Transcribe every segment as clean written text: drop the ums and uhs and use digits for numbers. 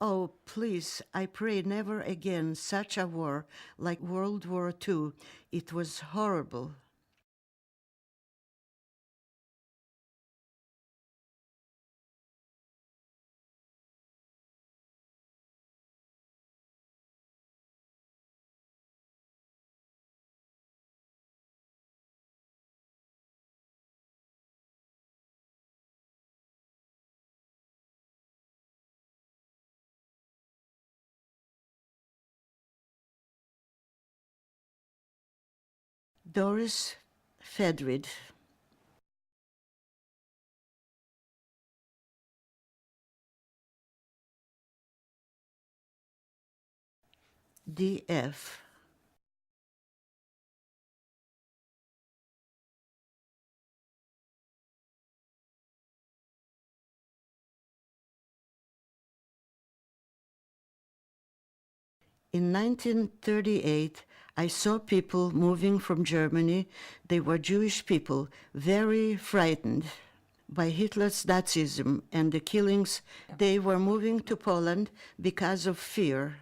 Oh, please, I pray never again such a war like World War II. It was horrible. Doris Fedrid. DF. In 1938, I saw people moving from Germany. They were Jewish people, very frightened by Hitler's Nazism and the killings. They were moving to Poland because of fear.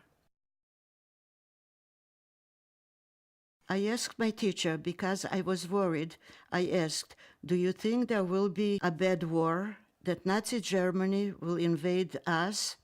I asked my teacher because I was worried. I asked, "Do you think there will be a bad war? That Nazi Germany will invade us?"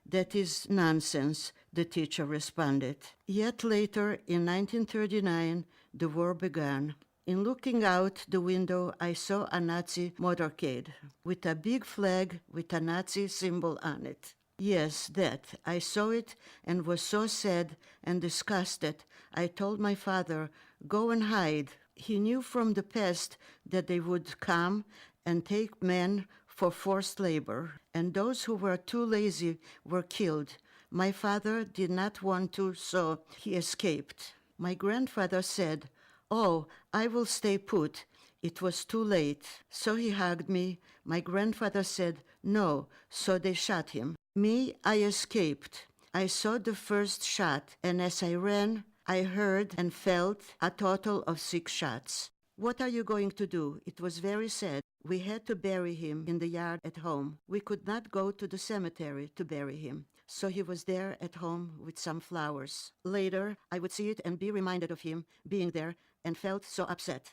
"That is nonsense," the teacher responded. Yet later, in 1939, the war began. In looking out the window, I saw a Nazi motorcade with a big flag with a Nazi symbol on it. Yes, that. I saw it and was so sad and disgusted. I told my father, "Go and hide." He knew from the past that they would come and take men for forced labor, and those who were too lazy were killed. My father did not want to, so he escaped. My grandfather said, "Oh, I will stay put." It was too late, so he hugged me. My grandfather said, "No," so they shot him. Me, I escaped. I saw the first shot, and as I ran, I heard and felt a total of 6 shots. "What are you going to do?" It was very sad. We had to bury him in the yard at home. We could not go to the cemetery to bury him, so he was there at home with some flowers. Later, I would see it and be reminded of him being there and felt so upset.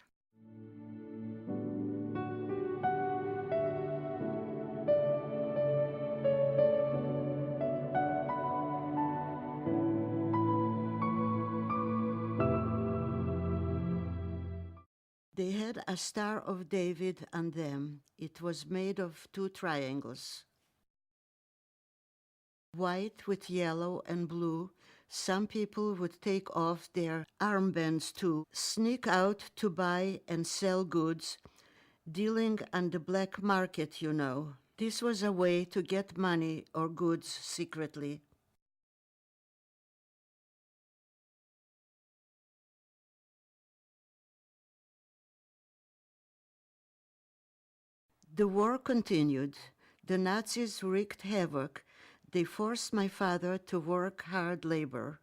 They had a Star of David on them. It was made of 2 triangles. White with yellow and blue. Some people would take off their armbands to sneak out to buy and sell goods, dealing on the black market, you know. This was a way to get money or goods secretly. The war continued. The Nazis wreaked havoc. They forced my father to work hard labor.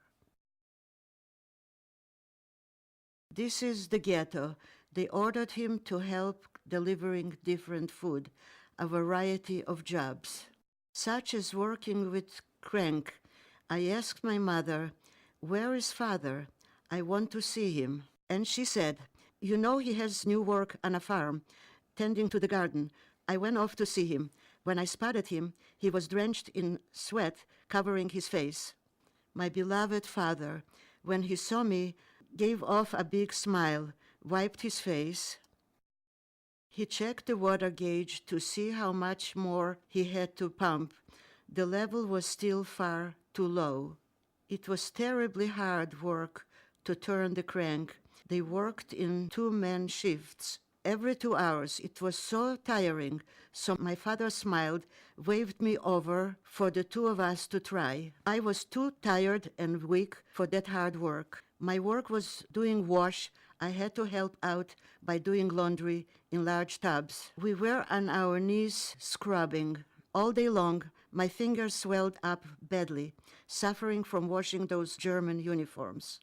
This is the ghetto. They ordered him to help delivering different food, a variety of jobs, such as working with crank. I asked my mother, "Where is father? I want to see him." And she said, "You know he has new work on a farm, tending to the garden." I went off to see him. When I spotted him, he was drenched in sweat, covering his face. My beloved father, when he saw me, gave off a big smile, wiped his face. He checked the water gauge to see how much more he had to pump. The level was still far too low. It was terribly hard work to turn the crank. They worked in 2-man shifts. Every 2 hours. It was so tiring, so my father smiled, waved me over for the 2 of us to try. I was too tired and weak for that hard work. My work was doing wash. I had to help out by doing laundry in large tubs. We were on our knees scrubbing. All day long, my fingers swelled up badly, suffering from washing those German uniforms.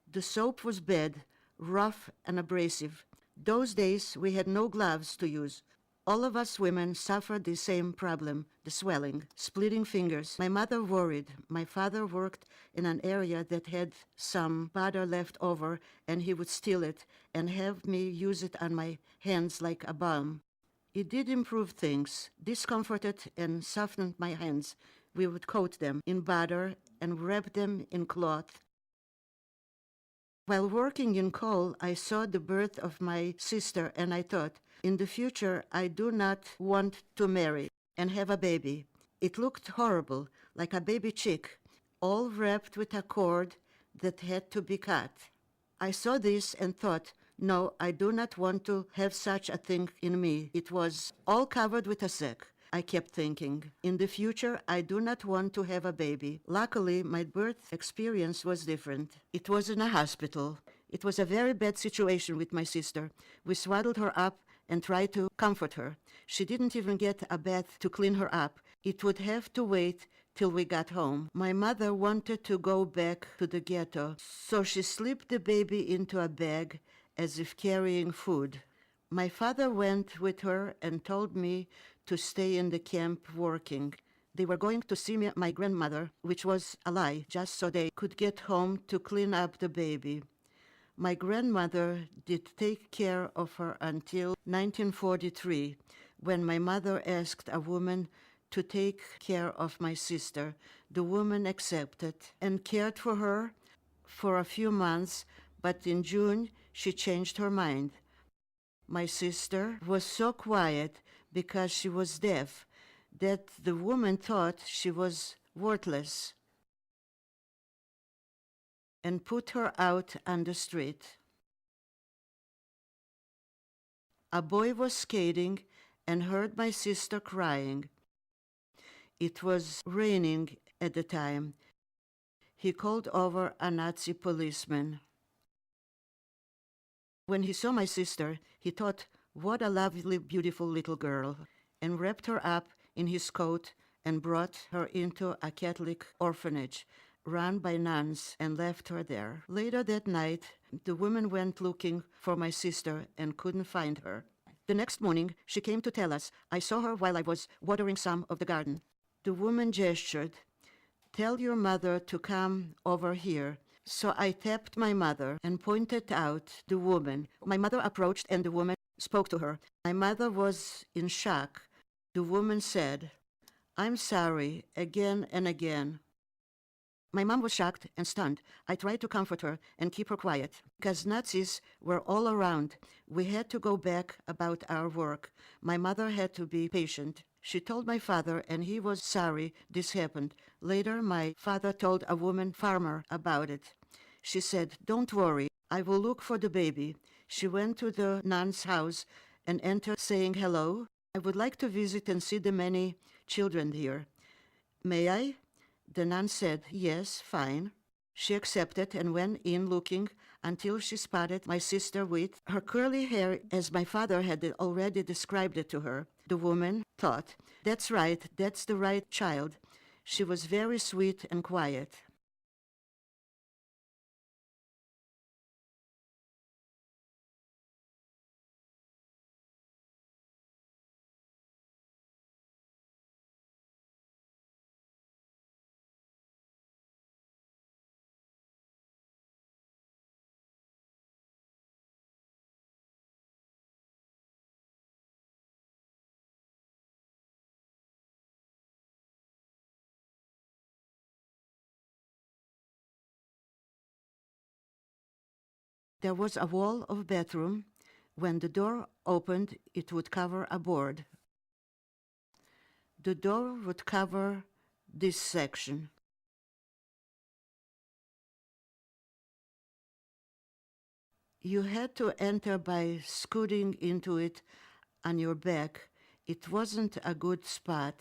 The soap was bad, rough and abrasive. Those days we had no gloves to use. All of us women suffer the same problem, the swelling, splitting fingers. My mother worried. My father worked in an area that had some butter left over, and he would steal it and have me use it on my hands like a balm. It did improve things, discomforted and softened my hands. We would coat them in butter and wrap them in cloth. While working in coal, I saw the birth of my sister, and I thought, in the future, I do not want to marry and have a baby. It looked horrible, like a baby chick, all wrapped with a cord that had to be cut. I saw this and thought, no, I do not want to have such a thing in me. It was all covered with a sack. I kept thinking, in the future, I do not want to have a baby. Luckily, my birth experience was different. It was in a hospital. It was a very bad situation with my sister. We swaddled her up and tried to comfort her. She didn't even get a bath to clean her up. It would have to wait till we got home. My mother wanted to go back to the ghetto, so she slipped the baby into a bag as if carrying food. My father went with her and told me to stay in the camp working. They were going to see my grandmother, which was a lie, just so they could get home to clean up the baby. My grandmother did take care of her until 1943, when my mother asked a woman to take care of my sister. The woman accepted and cared for her for a few months, but in June she changed her mind. My sister was so quiet because she was deaf that the woman thought she was worthless and put her out on the street. A boy was skating and heard my sister crying. It was raining at the time. He called over a Nazi policeman. When he saw my sister, he thought, what a lovely, beautiful little girl, and wrapped her up in his coat and brought her into a Catholic orphanage run by nuns and left her there. Later that night, the woman went looking for my sister and couldn't find her. The next morning, she came to tell us. I saw her while I was watering some of the garden. The woman gestured, "Tell your mother to come over here." So I tapped my mother and pointed out the woman. My mother approached and the woman spoke to her. My mother was in shock. The woman said, "I'm sorry," again and again. My mom was shocked and stunned. I tried to comfort her and keep her quiet. Because Nazis were all around, we had to go back about our work. My mother had to be patient. She told my father, and he was sorry this happened. Later, my father told a woman farmer about it. She said, "Don't worry, I will look for the baby." She went to the nun's house and entered saying hello. "I would like to visit and see the many children here. May I?" The nun said, "Yes, fine." She accepted and went in looking until she spotted my sister with her curly hair as my father had already described it to her. The woman thought, "That's right, that's the right child." She was very sweet and quiet. There was a wall of bathroom. When the door opened, it would cover a board. The door would cover this section. You had to enter by scooting into it on your back. It wasn't a good spot.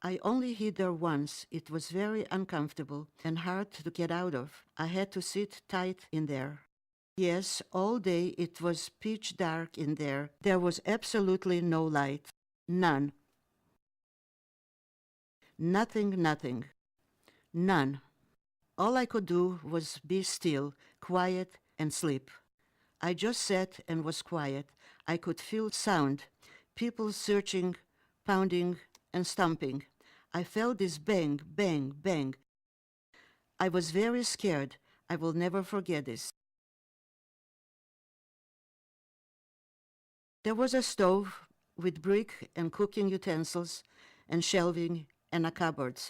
I only hid there once. It was very uncomfortable and hard to get out of. I had to sit tight in there. Yes, all day it was pitch dark in there. There was absolutely no light. None. Nothing. None. All I could do was be still, quiet, and sleep. I just sat and was quiet. I could feel sound, people searching, pounding, and stomping. I felt this bang, bang, bang. I was very scared. I will never forget this. There was a stove with brick and cooking utensils and shelving and a cupboard.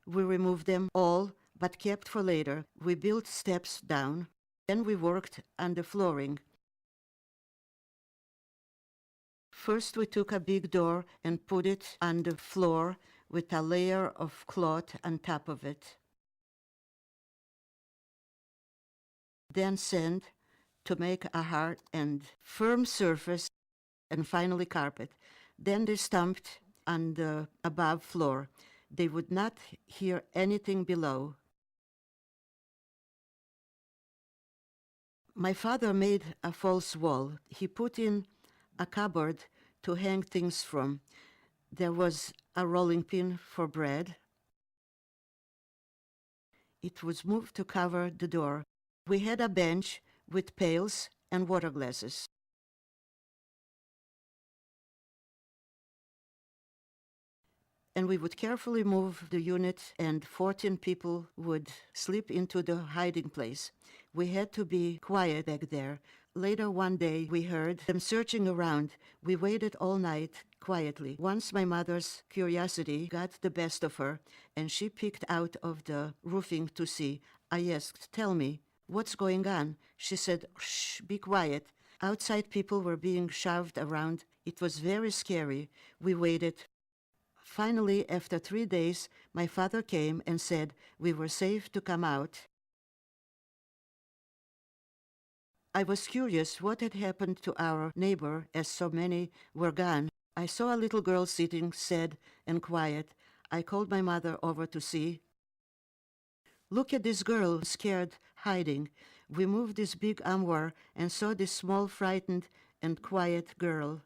We removed them all, but kept for later. We built steps down. Then we worked on the flooring. First we took a big door and put it on the floor with a layer of cloth on top of it. Then sand to make a hard and firm surface, and finally carpet. Then they stamped on the above floor. They would not hear anything below. My father made a false wall. He put in a cupboard to hang things from. There was a rolling pin for bread. It was moved to cover the door. We had a bench with pails and water glasses. And we would carefully move the unit, and 14 people would slip into the hiding place. We had to be quiet back there. Later one day, we heard them searching around. We waited all night quietly. Once my mother's curiosity got the best of her, and she peeked out of the roofing to see. I asked, "Tell me, what's going on?" She said, "Shh, be quiet." Outside people were being shoved around. It was very scary. We waited. Finally, after 3 days, my father came and said we were safe to come out. I was curious what had happened to our neighbor, as so many were gone. I saw a little girl sitting sad and quiet. I called my mother over to see. "Look at this girl, scared, hiding." We moved this big armoire and saw this small, frightened and quiet girl.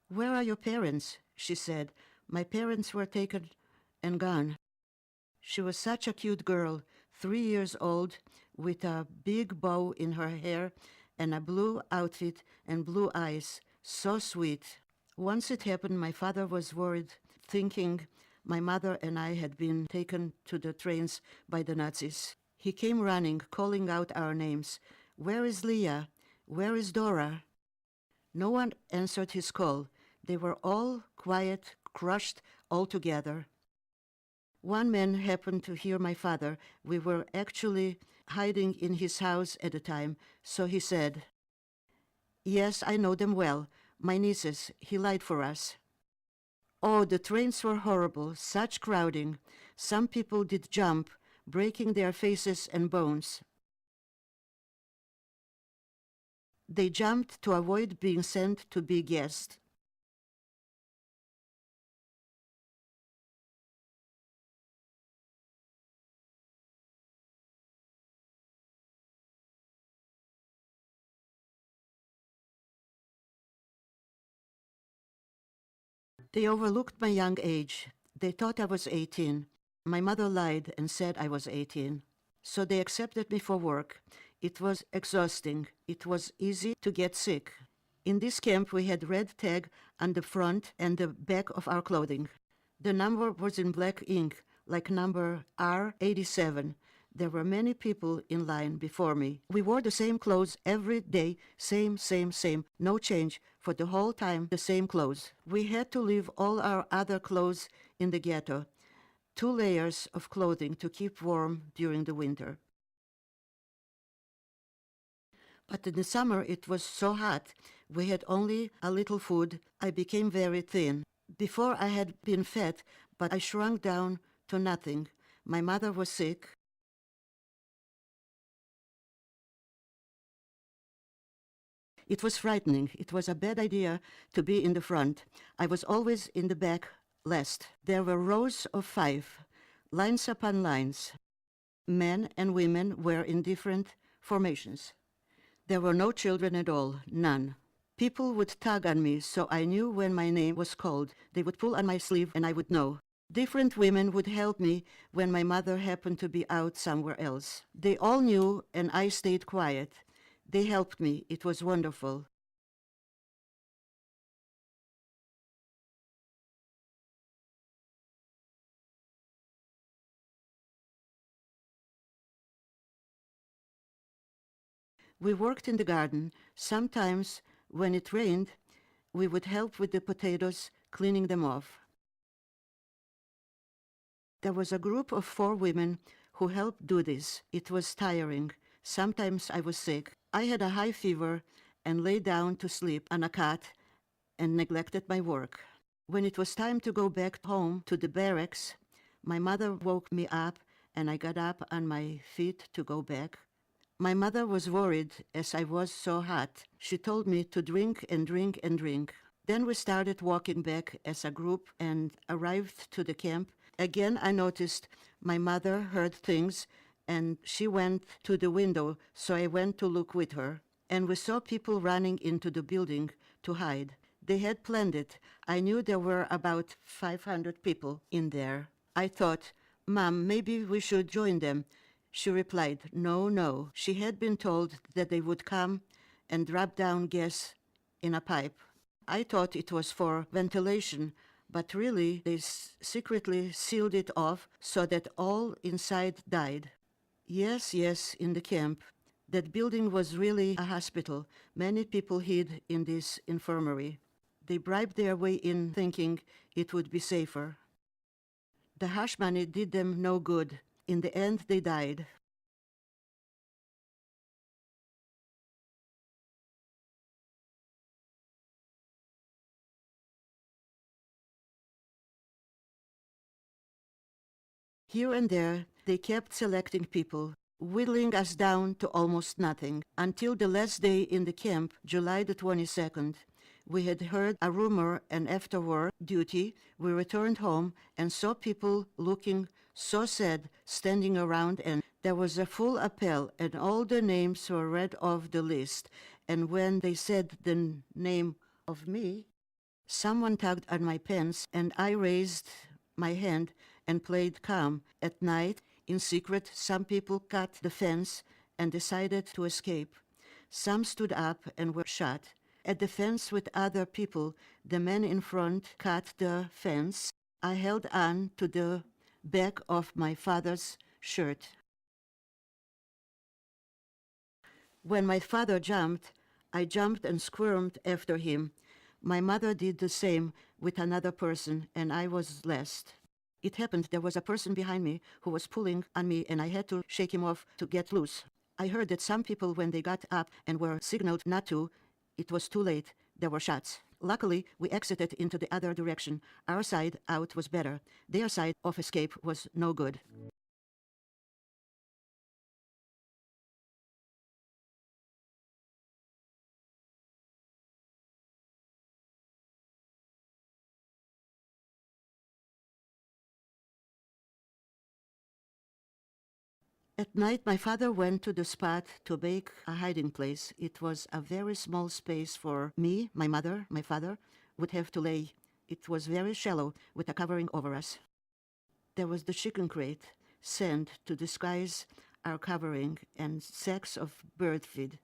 "Where are your parents?" she said. "My parents were taken and gone." She was such a cute girl, 3 years old, with a big bow in her hair and a blue outfit and blue eyes. So sweet. Once it happened, my father was worried, thinking my mother and I had been taken to the trains by the Nazis. He came running, calling out our names. "Where is Leah? Where is Dora?" No one answered his call. They were all quiet, crushed all together. One man happened to hear my father. We were actually hiding in his house at the time, so he said, "Yes, I know them well. My nieces. He lied for us." Oh, the trains were horrible, such crowding. Some people did jump, breaking their faces and bones. They jumped to avoid being sent to be gassed. They overlooked my young age. They thought I was 18. My mother lied and said I was 18. So they accepted me for work. It was exhausting. It was easy to get sick. In this camp, we had red tag on the front and the back of our clothing. The number was in black ink, like number R87. There were many people in line before me. We wore the same clothes every day, same, no change, for the whole time the same clothes. We had to leave all our other clothes in the ghetto, 2 layers of clothing to keep warm during the winter. But in the summer it was so hot, we had only a little food. I became very thin. Before I had been fat, but I shrunk down to nothing. My mother was sick. It was frightening. It was a bad idea to be in the front. I was always in the back last. There were rows of 5, lines upon lines. Men and women were in different formations. There were no children at all, none. People would tug on me, so I knew when my name was called. They would pull on my sleeve and I would know. Different women would help me when my mother happened to be out somewhere else. They all knew, and I stayed quiet. They helped me. It was wonderful. We worked in the garden. Sometimes, when it rained, we would help with the potatoes, cleaning them off. There was a group of 4 women who helped do this. It was tiring. Sometimes I was sick. I had a high fever and lay down to sleep on a cot and neglected my work. When it was time to go back home to the barracks, my mother woke me up and I got up on my feet to go back. My mother was worried as I was so hot. She told me to drink and drink and drink. Then we started walking back as a group and arrived to the camp. Again, I noticed my mother heard things and she went to the window, so I went to look with her. And we saw people running into the building to hide. They had planned it. I knew there were about 500 people in there. I thought, Mom, maybe we should join them. She replied, no, no. She had been told that they would come and drop down gas in a pipe. I thought it was for ventilation, but really they secretly sealed it off so that all inside died. Yes, in the camp. That building was really a hospital. Many people hid in this infirmary. They bribed their way in thinking it would be safer. The hush money did them no good. In the end, they died. Here and there, they kept selecting people, whittling us down to almost nothing. Until the last day in the camp, July the 22nd, we had heard a rumor, and after war duty, we returned home and saw people looking so sad, standing around, and there was a full appel, and all the names were read off the list. And when they said the name of me, someone tugged on my pants, and I raised my hand and played calm. At night, in secret, some people cut the fence and decided to escape. Some stood up and were shot. At the fence with other people, the man in front cut the fence. I held on to the back of my father's shirt. When my father jumped, I jumped and squirmed after him. My mother did the same with another person, and I was last. It happened there was a person behind me who was pulling on me, and I had to shake him off to get loose. I heard that some people, when they got up and were signaled not to, it was too late. There were shots. Luckily, we exited into the other direction. Our side out was better. Their side of escape was no good. At night, my father went to the spot to make a hiding place. It was a very small space for me, my mother, my father, would have to lay. It was very shallow, with a covering over us. There was the chicken crate, sand to disguise our covering, and sacks of bird feed.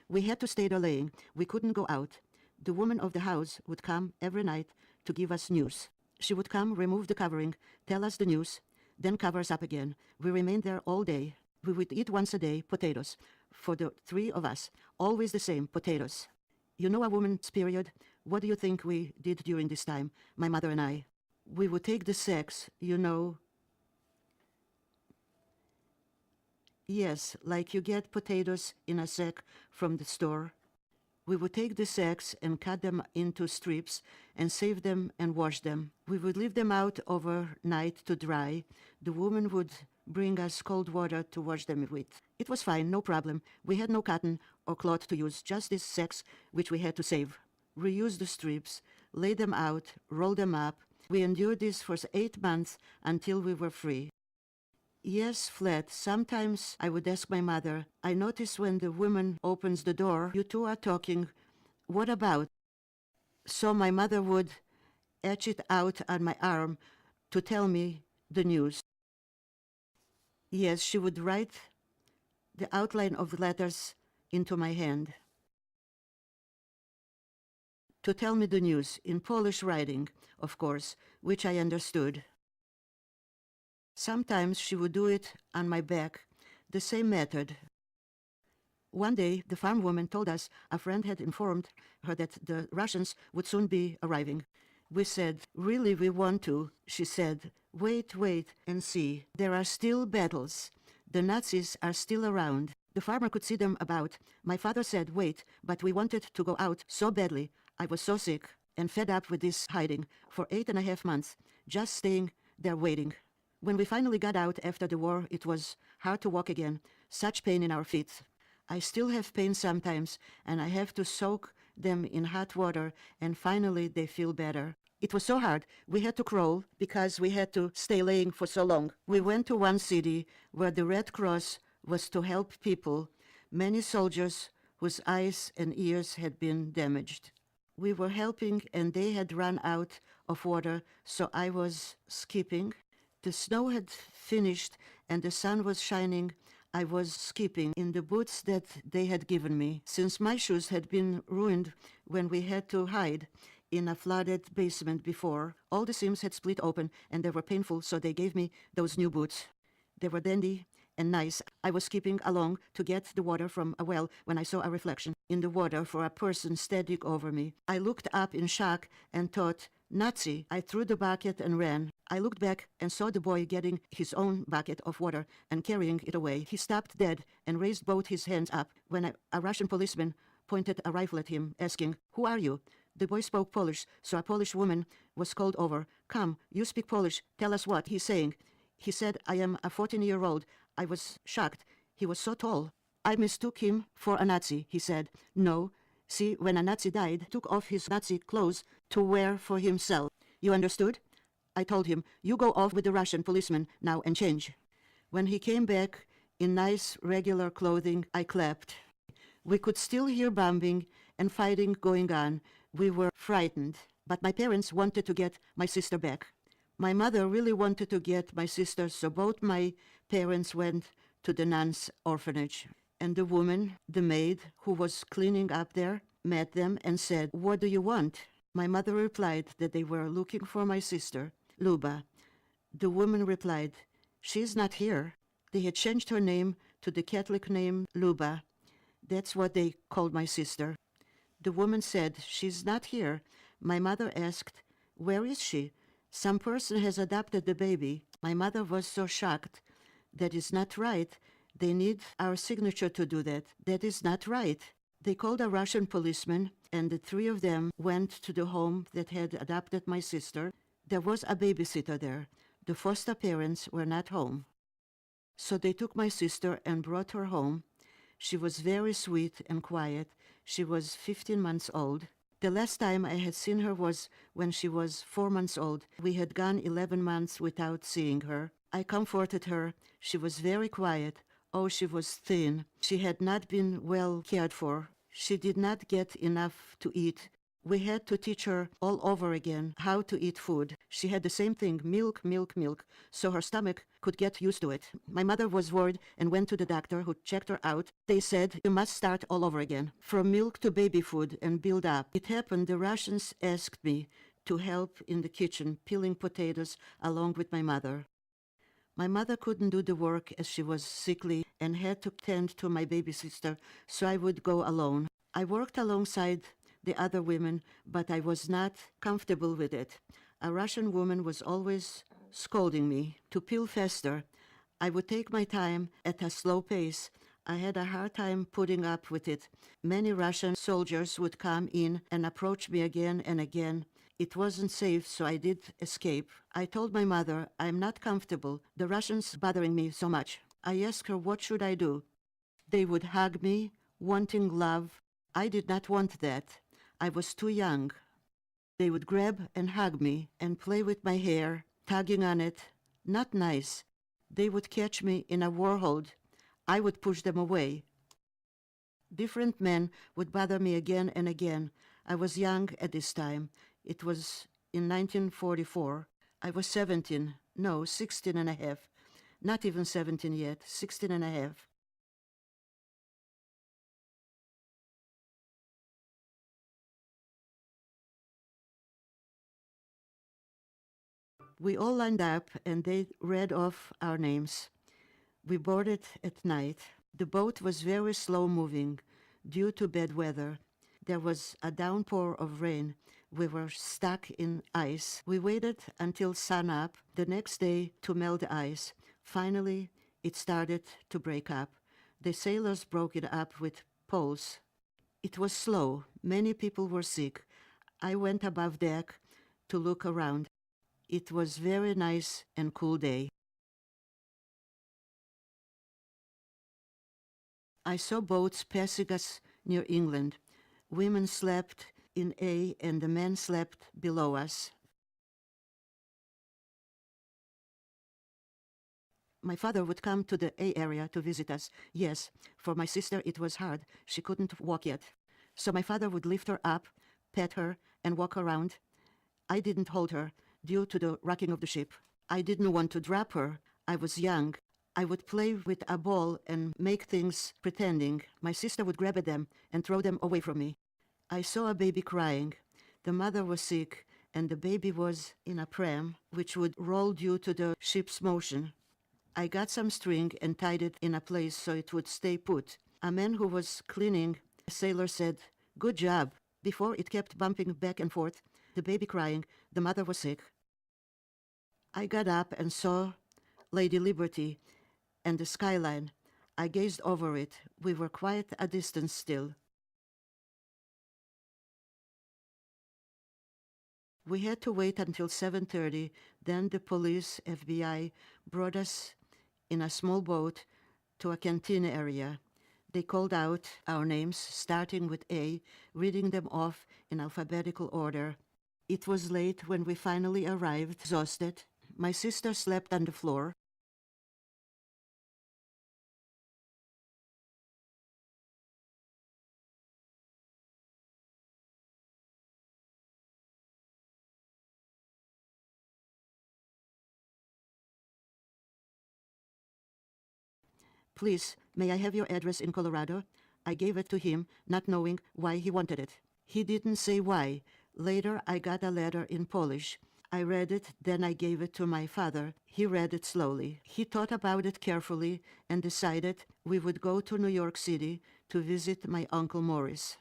We had to stay there laying. We couldn't go out. The woman of the house would come every night to give us news. She would come, remove the covering, tell us the news, then cover us up again. We remained there all day. We would eat once a day potatoes for the 3 of us, always the same, potatoes. You know a woman's period? What do you think we did during this time, my mother and I? We would take the sacks, you know. Yes, like you get potatoes in a sack from the store. We would take the sacks and cut them into strips and save them and wash them. We would leave them out overnight to dry. The woman would bring us cold water to wash them with. It was fine, no problem. We had no cotton or cloth to use, just these sacks which we had to save. Reuse the strips, lay them out, roll them up. We endured this for 8 months until we were free. Yes, flat. Sometimes I would ask my mother, I notice when the woman opens the door, you two are talking. What about? So my mother would etch it out on my arm to tell me the news. Yes, she would write the outline of the letters into my hand to tell me the news in Polish writing, of course, which I understood. Sometimes she would do it on my back, the same method. One day, the farm woman told us a friend had informed her that the Russians would soon be arriving. We said, "Really, we want to." She said, wait and see. There are still battles. The Nazis are still around. The farmer could see them about. My father said, wait, but we wanted to go out so badly. I was so sick and fed up with this hiding for 8.5 months, just staying there waiting. When we finally got out after the war, it was hard to walk again, such pain in our feet. I still have pain sometimes, and I have to soak them in hot water, and finally they feel better. It was so hard. We had to crawl because we had to stay laying for so long. We went to one city where the Red Cross was to help people, many soldiers whose eyes and ears had been damaged. We were helping, and they had run out of water, so I was skipping. The snow had finished, and the sun was shining. I was skipping in the boots that they had given me. Since my shoes had been ruined when we had to hide in a flooded basement before, all the seams had split open, and they were painful, so they gave me those new boots. They were dandy and nice. I was skipping along to get the water from a well when I saw a reflection in the water for a person standing over me. I looked up in shock and thought, Nazi. I threw the bucket and ran. I looked back and saw the boy getting his own bucket of water and carrying it away. He stopped dead and raised both his hands up when a Russian policeman pointed a rifle at him, asking, "Who are you?" The boy spoke Polish, so a Polish woman was called over. "Come, you speak Polish. Tell us what he's saying." He said, "I am a 14-year-old. I was shocked. He was so tall. I mistook him for a Nazi," he said. "No. See, when a Nazi died, took off his Nazi clothes to wear for himself. You understood?" I told him, "You go off with the Russian policeman now and change." When he came back in nice, regular clothing, I clapped. We could still hear bombing and fighting going on. We were frightened, but my parents wanted to get my sister back. My mother really wanted to get my sister, so both my parents went to the nuns' orphanage. And the woman, the maid, who was cleaning up there, met them and said, "What do you want?" My mother replied that they were looking for my sister, Luba. The woman replied, "She's not here." They had changed her name to the Catholic name Luba. That's what they called my sister. The woman said, "She's not here." My mother asked, "Where is she?" "Some person has adopted the baby." My mother was so shocked. "That is not right. They need our signature to do that. That is not right." They called a Russian policeman, and the three of them went to the home that had adopted my sister. There was a babysitter there. The foster parents were not home. So they took my sister and brought her home. She was very sweet and quiet. She was 15 months old. The last time I had seen her was when she was 4 months old. We had gone 11 months without seeing her. I comforted her. She was very quiet. Oh, she was thin. She had not been well cared for. She did not get enough to eat. We had to teach her all over again how to eat food. She had the same thing, milk, so her stomach could get used to it. My mother was worried and went to the doctor, who checked her out. They said, "You must start all over again, from milk to baby food, and build up." It happened, the Russians asked me to help in the kitchen, peeling potatoes along with my mother. My mother couldn't do the work as she was sickly and had to tend to my baby sister, so I would go alone. I worked alongside the other women, but I was not comfortable with it. A Russian woman was always scolding me to peel faster. I would take my time at a slow pace. I had a hard time putting up with it. Many Russian soldiers would come in and approach me again and again. It wasn't safe, so I did escape. I told my mother, "I'm not comfortable. The Russians bothering me so much." I asked her, what should I do? They would hug me, wanting love. I did not want that. I was too young. They would grab and hug me and play with my hair, tugging on it. Not nice. They would catch me in a war hold. I would push them away. Different men would bother me again and again. I was young at this time. It was in 1944. I was 17, no, 16 and a half. Not even 17 yet, 16 and a half. We all lined up and they read off our names. We boarded at night. The boat was very slow moving due to bad weather. There was a downpour of rain. We were stuck in ice. We waited until sun-up the next day to melt the ice. Finally, it started to break up. The sailors broke it up with poles. It was slow. Many people were sick. I went above deck to look around. It was very nice and cool day. I saw boats passing us near England. Women slept in A and the men slept below us. My father would come to the A area to visit us. Yes, for my sister it was hard. She couldn't walk yet. So my father would lift her up, pet her, and walk around. I didn't hold her due to the rocking of the ship. I didn't want to drop her. I was young. I would play with a ball and make things pretending. My sister would grab at them and throw them away from me. I saw a baby crying. The mother was sick and the baby was in a pram which would roll due to the ship's motion. I got some string and tied it in a place so it would stay put. A man who was cleaning, a sailor said, "Good job." Before it kept bumping back and forth, the baby crying, the mother was sick. I got up and saw Lady Liberty and the skyline. I gazed over it. We were quite a distance still. We had to wait until 7:30. Then the police, FBI, brought us in a small boat to a canteen area. They called out our names, starting with A, reading them off in alphabetical order. It was late when we finally arrived, exhausted. My sister slept on the floor. "Please, may I have your address in Colorado?" I gave it to him, not knowing why he wanted it. He didn't say why. Later, I got a letter in Polish. I read it, then I gave it to my father. He read it slowly. He thought about it carefully and decided we would go to New York City to visit my Uncle Morris.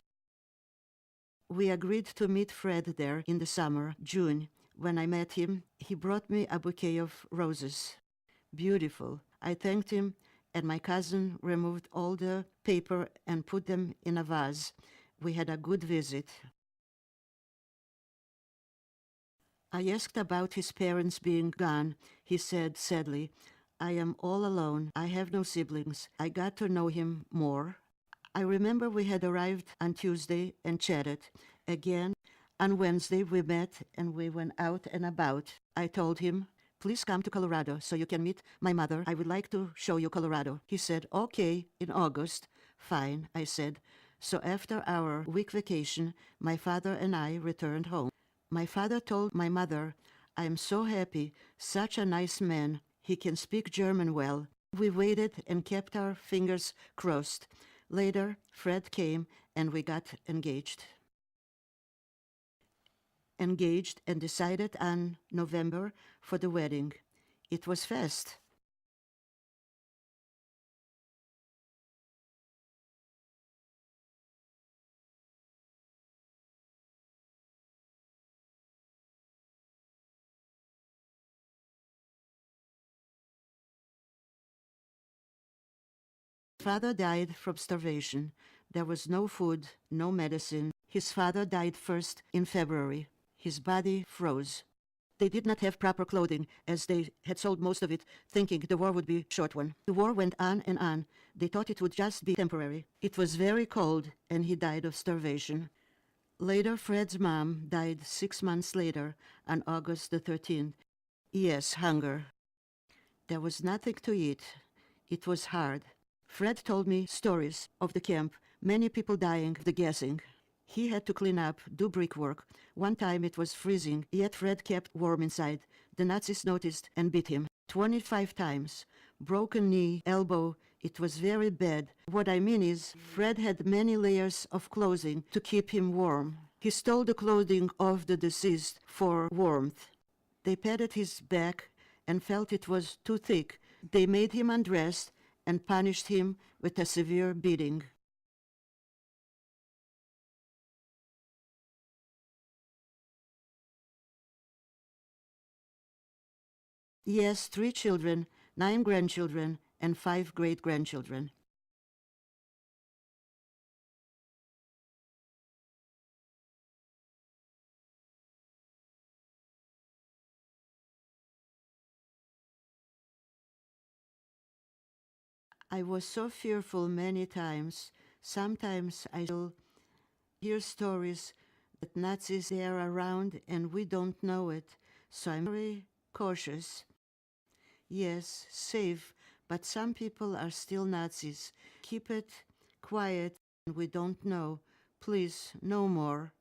We agreed to meet Fred there in the summer, June. When I met him, he brought me a bouquet of roses. Beautiful. I thanked him, and my cousin removed all the paper and put them in a vase. We had a good visit. I asked about his parents being gone. He said sadly, "I am all alone. I have no siblings." I got to know him more. I remember we had arrived on Tuesday and chatted. Again, on Wednesday we met and we went out and about. I told him, "Please come to Colorado so you can meet my mother. I would like to show you Colorado." He said, "Okay, in August." "Fine," I said. So after our week vacation, my father and I returned home. My father told my mother, "I am so happy, such a nice man. He can speak German well." We waited and kept our fingers crossed. Later, Fred came and we got engaged. Engaged and decided on November for the wedding. It was fast. Father died from starvation. There was no food, no medicine. His father died first in February. His body froze. They did not have proper clothing, as they had sold most of it, thinking the war would be a short one. The war went on and on. They thought it would just be temporary. It was very cold, and he died of starvation. Later, Fred's mom died 6 months later, on August the 13th. Yes, hunger. There was nothing to eat. It was hard. Fred told me stories of the camp, many people dying, the gassing. He had to clean up, do brickwork. One time it was freezing, yet Fred kept warm inside. The Nazis noticed and beat him 25 times. Broken knee, elbow, it was very bad. What I mean is, Fred had many layers of clothing to keep him warm. He stole the clothing of the deceased for warmth. They patted his back and felt it was too thick. They made him undressed and punished him with a severe beating. Yes, 3 children, 9 grandchildren, and 5 great-grandchildren. I was so fearful many times. Sometimes I still hear stories that Nazis are around and we don't know it, so I'm very cautious. Yes, safe, but some people are still Nazis. Keep it quiet, and we don't know. Please, no more.